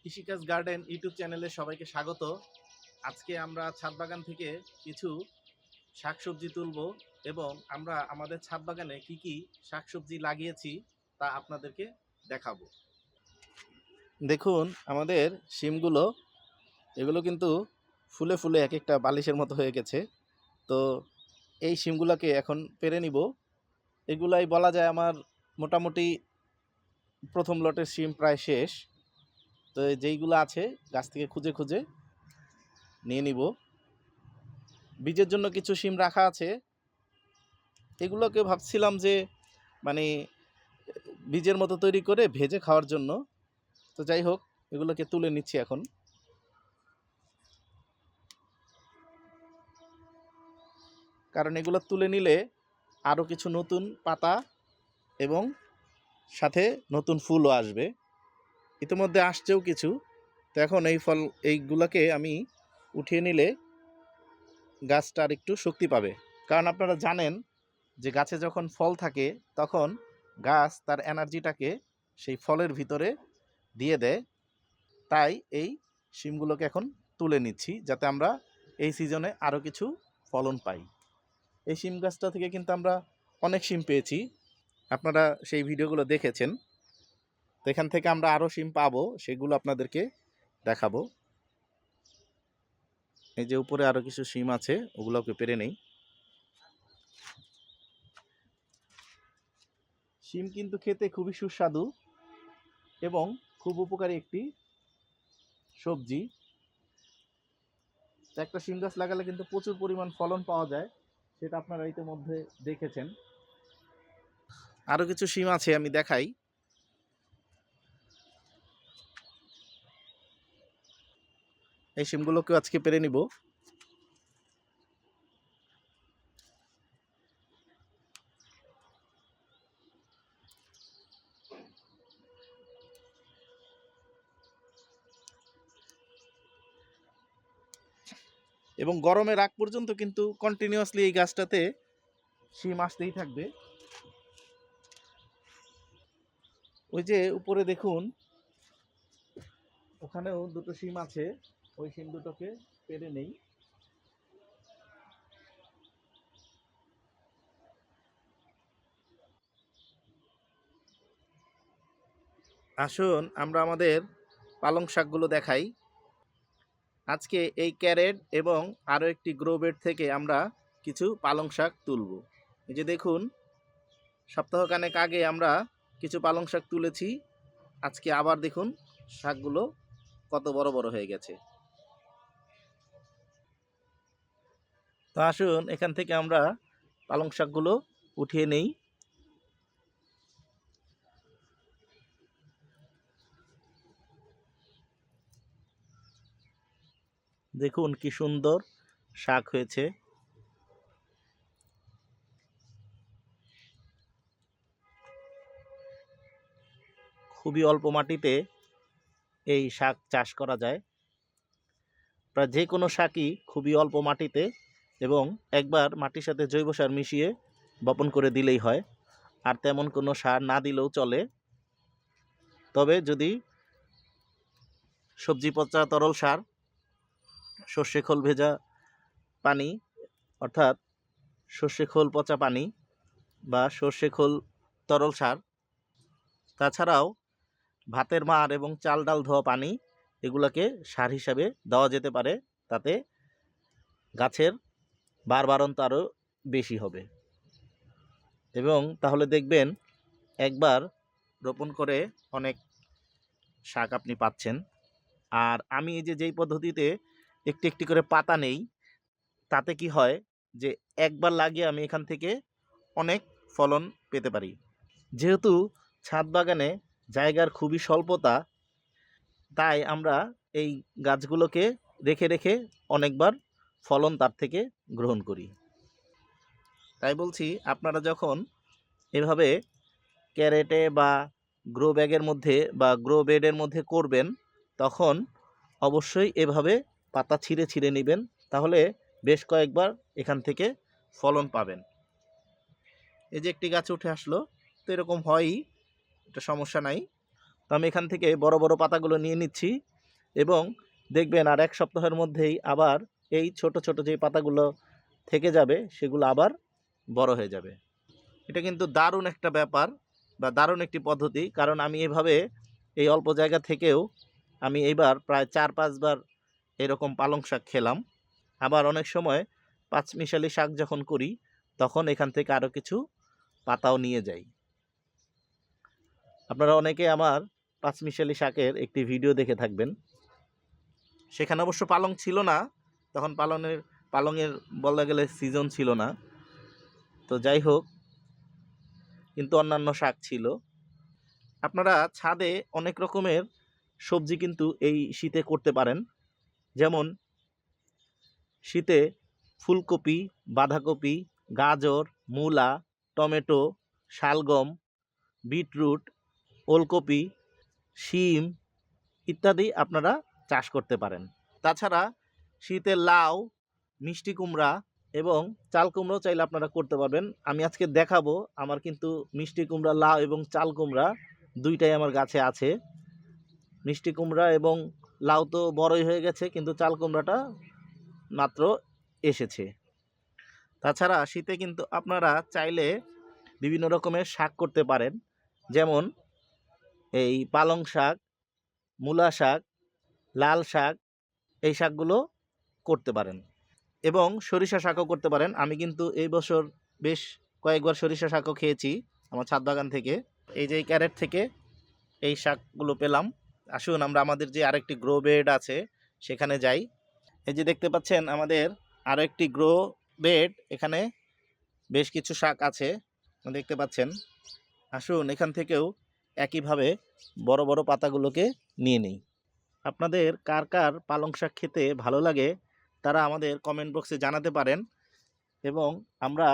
কৃষিকাজ garden YouTube চ্যানেলে সবাইকে স্বাগত। আজকে আমরা ছাদ বাগান থেকে কিছু শাকসবজি তুলব এবং আমরা আমাদের ছাদ বাগানে কি কি শাকসবজি লাগিয়েছি তা আপনাদেরকে দেখাবো। দেখুন আমাদের শিমগুলো, এগুলো কিন্তু ফুলে ফুলে এক একটা বালিশের মতো হয়ে গেছে। তো এই শিমগুলোকে এখন পেরে নিব। এগুলাই বলা যায় আমার মোটামুটি প্রথম লটের শিম প্রায় শেষ। তো যেইগুলো আছে গাছ থেকে খুঁজে খুঁজে নিয়ে নিব। বীজের জন্য কিছু শিম রাখা আছে, এগুলোকে ভাবছিলাম যে মানে বীজের মতো তৈরি করে ভেজে খাওয়ার জন্য। তো যাই হোক, এগুলোকে তুলে নিচ্ছি এখন। কারণ এগুলো তুলে নিলে আরও কিছু নতুন পাতা এবং সাথে নতুন ফুলও আসবে। ইতিমধ্যে আসছেও কিছু। তো এখন এইগুলোকে আমি উঠিয়ে নিলে গাছটা আর একটু শক্তি পাবে। কারণ আপনারা জানেন যে গাছে যখন ফল থাকে তখন গাছ তার এনার্জিটাকে সেই ফলের ভিতরে দিয়ে দেয়। তাই এই শিমগুলোকে এখন তুলে নিচ্ছি যাতে আমরা এই সিজনে আরও কিছু ফলন পাই। এই শিম গাছটা থেকে কিন্তু আমরা অনেক শিম পেয়েছি, আপনারা সেই ভিডিওগুলো দেখেছেন। তো এখান থেকে আমরা আরও শিম পাবো, সেগুলো আপনাদেরকে দেখাবো। এই যে উপরে আরও কিছু শিম আছে, ওগুলোকে পেরে নেই। শিম কিন্তু খেতে খুবই সুস্বাদু এবং খুব উপকারী একটি সবজি। একটা শিম গাছ লাগালে কিন্তু প্রচুর পরিমাণ ফলন পাওয়া যায়, সেটা আপনারা ইতিমধ্যে দেখেছেন। আরও কিছু শিম আছে, আমি দেখাই। এই শিমগুলোকেও আজকে পেরে নিব। এবং গরমের আগ পর্যন্ত কিন্তু কন্টিনিউয়াসলি এই গাছটাতে শিম আসতেই থাকবে। ওই যে উপরে দেখুন, ওখানেও দুটো শিম আছে, ওই শিম দুটোকে পেরে নেই। আসুন আমরা আমাদের পালং শাকগুলো দেখাই। আজকে এই ক্যারেট এবং আরও একটি গ্রো বেড থেকে আমরা কিছু পালং শাক তুলব। এই যে দেখুন, সপ্তাহখানেক আগে আমরা কিছু পালং শাক তুলেছি, আজকে আবার দেখুন শাকগুলো কত বড় বড় হয়ে গেছে। তো আসুন এখান থেকে আমরা পালং শাকগুলো উঠিয়ে নেই। দেখুন কি সুন্দর শাক হয়েছে। খুবই অল্প মাটিতে এই শাক চাষ করা যায়। প্রায় যে কোনো শাকই খুবই অল্প মাটিতে এবং একবার মাটির সাথে জৈব সার মিশিয়ে বপন করে দিলেই হয়, আর তেমন কোনো সার না দিলেও চলে। তবে যদি সবজি পচা তরল সার, সর্ষে খোল ভেজা পানি অর্থাৎ সর্ষে খোল পচা পানি বা সর্ষে খোল তরল সার, তাছাড়াও ভাতের মাড় এবং চাল ডাল ধোয়া পানি, এগুলোকে সার হিসাবে দেওয়া যেতে পারে। তাতে গাছের বাড়বাড়ন্ত আরও বেশি হবে এবং তাহলে দেখবেন একবার রোপণ করে অনেক শাক আপনি পাচ্ছেন। আর আমি এই যে যেই পদ্ধতিতে একটি একটি করে পাতা নেই, তাতে কি হয় যে একবার লাগিয়ে আমি এখান থেকে অনেক ফলন পেতে পারি। যেহেতু ছাদ বাগানে জায়গার খুবই স্বল্পতা, তাই আমরা এই গাছগুলোকে রেখে রেখে অনেকবার ফলন তার থেকে গ্রহণ করি। তাই বলছি, আপনারা যখন এভাবে ক্যারেটে বা গ্রো ব্যাগের মধ্যে বা গ্রো বেডের মধ্যে করবেন, তখন অবশ্যই এভাবে পাতা ছিঁড়ে ছিঁড়ে নেবেন, তাহলে বেশ কয়েকবার এখান থেকে ফলন পাবেন। এই যে একটি গাছ উঠে আসলো, তো এরকম হয়ই, এটা সমস্যা নাই। তো আমি এখান থেকে বড় বড় পাতাগুলো নিয়ে নিচ্ছি এবং দেখবেন আর 1 সপ্তাহের মধ্যেই আবার এই ছোট ছোট যে পাতাগুলো থেকে যাবে সেগুলো আবার বড় হয়ে যাবে। এটা কিন্তু দারুণ একটা ব্যাপার বা দারুণ একটি পদ্ধতি, কারণ আমি এভাবে এই অল্প জায়গা থেকেও আমি এইবার প্রায় 4-5 বার এরকম পালং শাক খেলাম। আবার অনেক সময় পাঁচমিশালি শাক যখন করি তখন এখান থেকে আরও কিছু পাতাও নিয়ে যাই। আপনারা অনেকে আমার পাঁচমিশালি শাকের একটি ভিডিও দেখে থাকবেন, সেখানে অবশ্য পালং ছিল না, তখন পালংয়ের বলা গেলে সিজন ছিল না। তো যাই হোক, কিন্তু অন্যান্য শাক ছিল। আপনারা ছাদে অনেক রকমের সবজি কিন্তু এই শীতে করতে পারেন। যেমন শীতে ফুলকপি, বাঁধাকপি, গাজর, মূলা, টমেটো, শালগম, বিটরুট, ওলকপি, শিম ইত্যাদি আপনারা চাষ করতে পারেন। তাছাড়া শীতে লাউ, মিষ্টি কুমড়া এবং চাল কুমড়াও চাইলে আপনারা করতে পারবেন। আমি আজকে দেখাবো আমার কিন্তু মিষ্টি কুমড়া, লাউ এবং চাল কুমড়া দুইটাই আমার গাছে আছে। মিষ্টি কুমড়া এবং লাউ তো বড়ই হয়ে গেছে, কিন্তু চাল কুমড়াটা মাত্র এসেছে। তাছাড়া শীতে কিন্তু আপনারা চাইলে বিভিন্ন রকমের শাক করতে পারেন, যেমন এই পালং শাক, মূলা শাক, লাল শাক, এই শাকগুলো করতে পারেন এবং সরিষা শাকও করতে পারেন। আমি কিন্তু এই বছর বেশ কয়েকবার সরিষা শাকও খেয়েছি আমার ছাদ বাগান থেকে। এই যে এই ক্যারেট থেকে এই শাকগুলো পেলাম। আসুন আমরা আমাদের যে আরেকটি গ্রো বেড আছে সেখানে যাই। এই যে দেখতে পাচ্ছেন আমাদের আরও একটি গ্রো বেড, এখানে বেশ কিছু শাক আছে দেখতে পাচ্ছেন। আসুন এখান থেকেও একইভাবে বড় বড় পাতাগুলোকে নিয়ে নিই। আপনাদের কার কার পালং শাক খেতে ভালো লাগে তারা আমাদের কমেন্ট বক্সে জানাতে পারেন এবং আমরা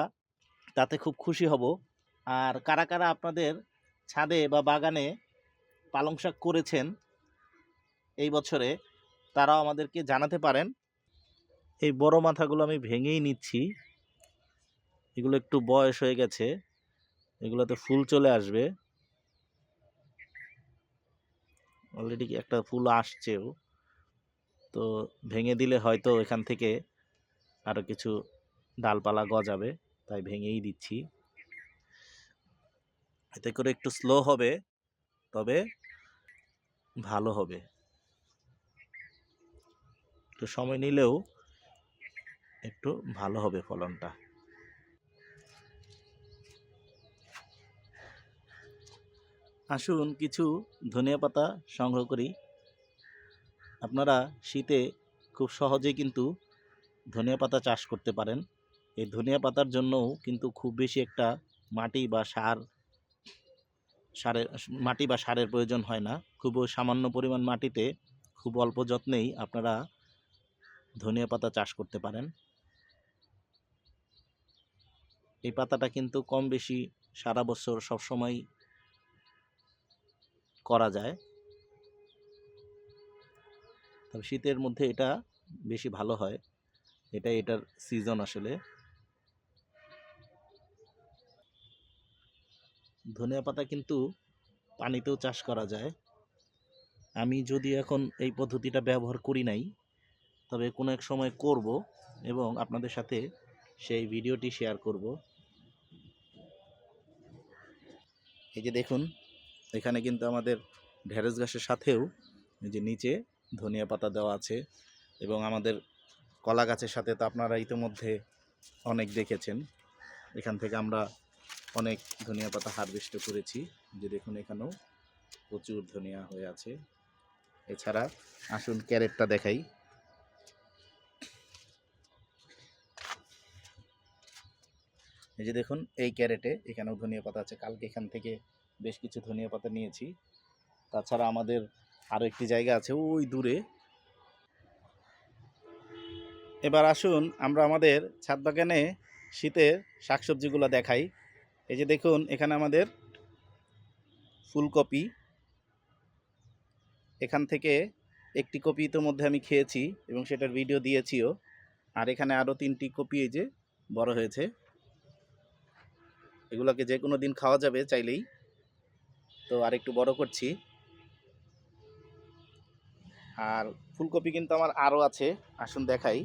তাতে খুব খুশি হব। আর কারা কারা আপনাদের ছাদে বা বাগানে পালং শাক করেছেন এই বছরে তারাও আমাদেরকে জানাতে পারেন। এই বড় মাথাগুলো আমি ভেঙেই নিচ্ছি, এগুলো একটু বয়স হয়ে গেছে, এগুলোতে ফুল চলে আসবে। অলরেডি একটা ফুল আসছেও, তো ভেঙে দিলে হয়তো এখান থেকে আরও কিছু ডালপালা গজাবে, তাই ভেঙেই দিচ্ছি। এতে করে একটু স্লো হবে, তবে ভালো হবে। একটু সময় নিলেও একটু ভালো হবে ফলনটা। আসুন কিছু ধনিয়া পাতা সংগ্রহ করি। আপনারা শীতে খুব সহজেই কিন্তু ধনিয়া পাতা চাষ করতে পারেন। এই ধনিয়া পাতার জন্যও কিন্তু খুব বেশি একটা মাটি বা সারের প্রয়োজন হয় না। খুব সামান্য পরিমাণ মাটিতে খুব অল্প যত্নেই আপনারা ধনিয়া পাতা চাষ করতে পারেন। এই পাতাটা কিন্তু কম বেশি সারা বছর সবসময় করা যায়, তবে শীতের মধ্যে এটা বেশি ভালো হয়, এটার সিজন আসলে। ধনিয়া পাতা কিন্তু পানিতেও চাষ করা যায়। আমি যদি এখন এই পদ্ধতিটা ব্যবহার করি নাই, তবে কোনো এক সময় করব এবং আপনাদের সাথে সেই ভিডিওটি শেয়ার করব। এই যে দেখুন এখানে কিন্তু আমাদের ঢেঁড়স গাছের সাথেও এই যে নিচে ধনিয়া পাতা দেওয়া আছে, এবং আমাদের কলা গাছের সাথে তো আপনারা ইতিমধ্যে অনেক দেখেছেন। এখান থেকে আমরা অনেক ধনিয়া পাতা হারভেস্ট করেছি। যে দেখুন এখানেও প্রচুর ধনিয়া হয়ে আছে। এছাড়া আসুন ক্যারেটটা দেখাই। এই যে দেখুন এই ক্যারেটে এখানেও ধনিয়া পাতা আছে। কালকে এখান থেকে বেশ কিছু ধনিয়া পাতা নিয়েছি। তাছাড়া আমাদের আরও একটি জায়গা আছে ওই দূরে। এবার আসুন আমরা আমাদের ছাদ বাগানে শীতের শাকসবজিগুলো দেখাই। এই যে দেখুন এখানে আমাদের ফুলকপি, এখান থেকে একটি কপি ইতোমধ্যে আমি খেয়েছি এবং সেটার ভিডিও দিয়েছিও। আর এখানে আরও 3টি কপি এই যে বড় হয়েছে, এগুলোকে যে কোনো দিন খাওয়া যাবে চাইলেই। তো আর একটু বড় করছি। আর ফুলকপি কিন্তু আমার আরও আছে, আসুন দেখাই।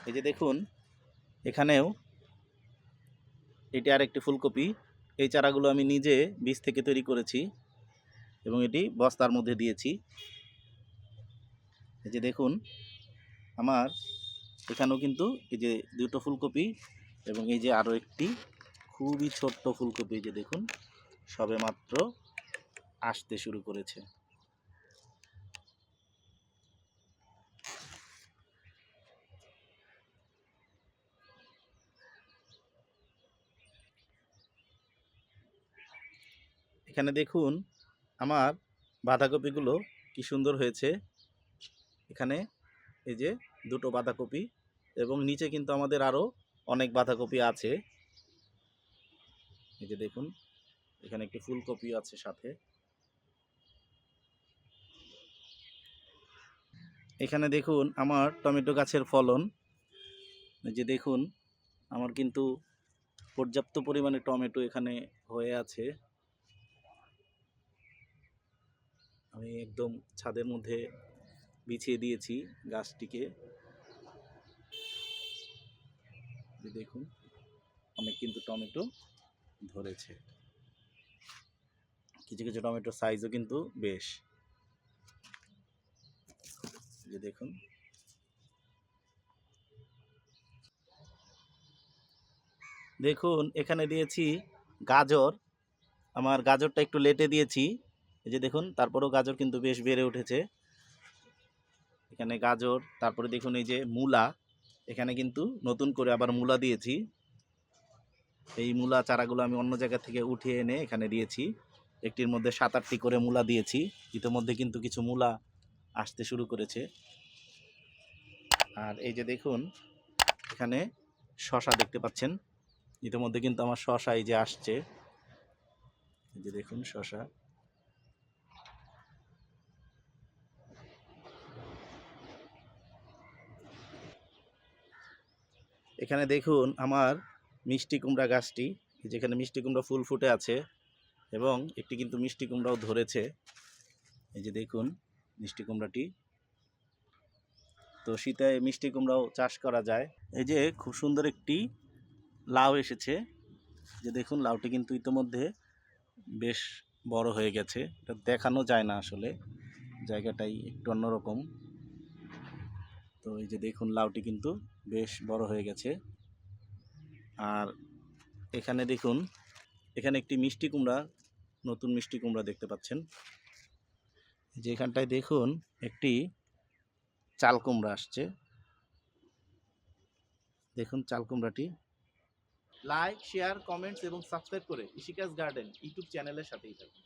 এই যে দেখুন, এখানেও এটি আরেকটি ফুলকপি। এই চারাগুলো আমি নিজে বীজ থেকে তৈরি করেছি এবং এটি বস্তার মধ্যে দিয়েছি। এই যে দেখুন, আমার এখানেও কিন্তু এই যে দুটো ফুলকপি এবং এই যে আরও একটি খুবই ছোট্ট ফুলকপি, যে দেখুন সবে মাত্র আসতে শুরু করেছে। এখানে দেখুন আমার বাঁধাকপিগুলো কি সুন্দর হয়েছে। এখানে এই যে দুটো বাঁধাকপি এবং নিচে কিন্তু আমাদের আরও অনেক বাঁধাকপি আছে। এই যে দেখুন, এখানে একটি ফুলকপি আছে সাথে। এখানে দেখুন আমার টমেটো গাছের ফলন। এই যে দেখুন, আমার কিন্তু পর্যাপ্ত পরিমাণে টমেটো এখানে হয়ে আছে। আমি একদম ছাদের মধ্যে বিছিয়ে দিয়েছি গাছটিকে। দেখুন অনেক কিন্তু টমেটো ধরেছে, কিছু কিছু টমেটোর সাইজও কিন্তু বেশ। যে দেখুন, দেখুন এখানে দিয়েছি গাজর। আমার গাজরটা একটু লেটে দিয়েছি। এই যে দেখুন, তারপরেও গাজর কিন্তু বেশ বেড়ে উঠেছে। এখানে গাজর, তারপরে দেখুন এই যে মূলা, এখানে কিন্তু নতুন করে আবার মূলা দিয়েছি। এই মূলা চারাগুলো আমি অন্য জায়গা থেকে উঠিয়ে এনে এখানে দিয়েছি। একটির মধ্যে 7-8টি করে মূলা দিয়েছি। ইতিমধ্যে কিন্তু কিছু মূলা আসতে শুরু করেছে। আর এই যে দেখুন, এখানে শশা দেখতে পাচ্ছেন। ইতিমধ্যে কিন্তু আমার শশা এই যে আসছে। এই যে দেখুন শশা। এখানে দেখুন আমার মিষ্টি কুমড়া গাছটি, যেখানে মিষ্টি কুমড়া ফুল ফুটে আছে এবং একটি কিন্তু মিষ্টি কুমড়াও ধরেছে। এই যে দেখুন মিষ্টি কুমড়াটি। তো শীতে মিষ্টি কুমড়াও চাষ করা যায়। এই যে খুব সুন্দর একটি লাউ এসেছে। যে দেখুন লাউটি কিন্তু ইতিমধ্যে বেশ বড় হয়ে গেছে। এটা দেখানো যায় না আসলে, জায়গাটাই একটু অন্যরকম। তো এই যে দেখুন লাউটি কিন্তু বেশ বড় হয়ে গেছে। আর এখানে দেখুন, এখানে একটি মিষ্টি কুমড়া, নতুন মিষ্টি কুমড়া দেখতে পাচ্ছেন। যেখানটায় দেখুন একটি চাল কুমড়া আসছে। দেখুন চাল কুমড়াটি। লাইক, শেয়ার, কমেন্টস এবং সাবস্ক্রাইব করে কৃষিকাজ গার্ডেন ইউটিউব চ্যানেলের সাথেই থাকুন।